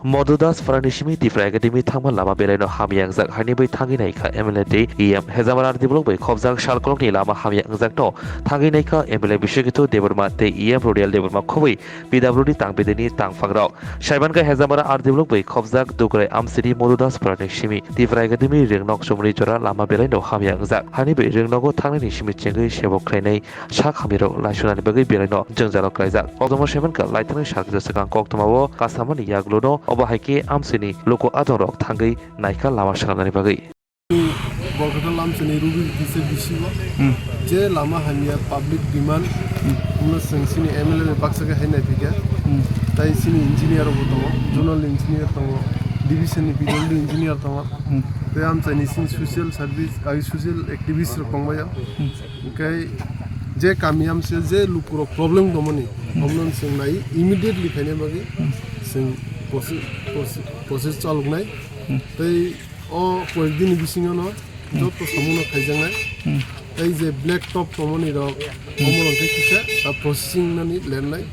Madhudas Parani Simi Tipra Academy Thangma Lama Berai no Hamya Angzak Hani bai Thangi Naikha MLA de EM Hezamar Develop bai Khobjak Shalkolok ni Lama Hamya Angzak no Thangi Naikha MLA Brishaketu Deborma de EM Runiel Deborma Khobui PWD Tangbedeni Tangfangrao Shaiban ka Hezamara Develop bai Khobjak Dugrai Amsiri Madhudas Parani Simi Tipra Academy Ringnok Somri Jora Lama Berai no Hamya Angzak Hani bai Ringnogo Thangni Simi Chengai Sebok Khlainai Shak Hamiro Laishunani bagai Berai no Jongjalo Klaijak Oktomo Shaiban ka Laitani Shakja Sakang Koktomawo Kasamani Yaglono Obahike Amsini Loko Adorok Thangai Naikha Lama Shanganani bagai বরকতাল আমসনি রুবি দিছে বিশিব যে লামা হামিয়া public demand উনো সেংসিনি এমএলএ বাক্সাকে হাই নাইফিকা তাই সিনি ইঞ্জিনিয়ার হবো দङ জোনাল ইঞ্জিনিয়ার দङ ডিভিশনनि পিডব্লিউডि ইঞ্জিনিয়াर दङ बे आमचाइनि सिन ससियेल सार्भिस आइ ससियेल एक्टिभिस्ट रखंबाया ओमफ्राय जे कामि आमसे जे लुकुरो प्रब्लेम दमनि हमनन सोंनाय इमिडिएटलि खायने बागै जों प्रसेस चालुनाय তাই ও কয়েকদিন বিসিङावनो যত সামুনো খাইजांनाय তাই যে ব্ল্যাক টপ তমনি রক অমরনকে কিসা প্রসেসিং নানি লেনनाय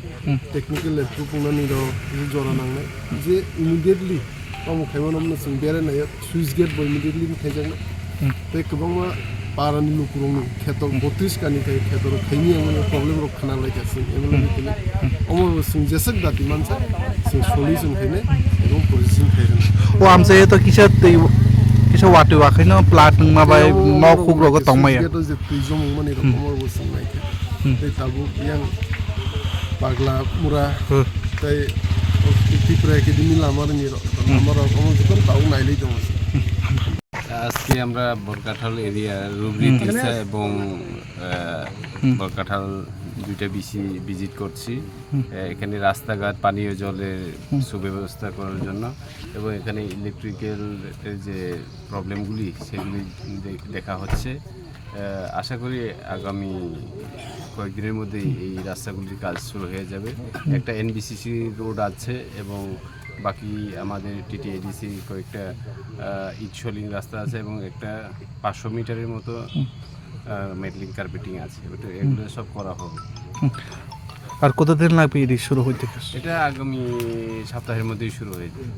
টেকনিক্যাল লেট্রু পুंनानि रक जरा नांनाय जे इमिडिएटलि कम खायमोनमनो जों बेरायनाय सुइस गेट बय इमिडिएटलि खायजांनाय ताई गोबांमा पारानि लुकुरंनि खेतर 32 कानि खेतर खायनि आंनो प्रब्लेम रक खाना लायगासिनो एमएलए अमर जों जेसक दाति मानसा जों सलिउसन खायनाय एबं processing खायगोन o amse to kisa watu wakhino plat mabai no khugro tongmaya geto je prizom mani rokomor bosing naike tai tabu yang pagla mura tai Tipra Academy lamar ni lamar rokomor jikon tau nailei dong আজকে আমরা বরকাঠাল area রুবরি তিসা এবং বরকাঠাল দুইটা visit করছি এখানে রাস্তাঘাট পানীয় জলের সুব্যবস্থা করার জন্য এবং এখানে ইলেকট্রিক্যাল যে প্রবলেমগুলি সেগুলি দেখা হচ্ছে আশা করি আগামী কয়েকদিনের মধ্যেই এই রাস্তাগুলির কাজ শুরু হয়ে যাবে একটা এনবিসিসি রোড আছে এবং বাকি আমাদের টিটিএডিসি কয়েকটা ইটশলিং রাস্তা আছে এবং একটা 500 মিটারের মতো মেটলিং কার্পেটিং আছে ওটা এগুলো সব করা হবে আর কতদিন লাগবে এটি শুরু হইতে এটা আগামী সপ্তাহের মধ্যেই শুরু হয়ে যাবে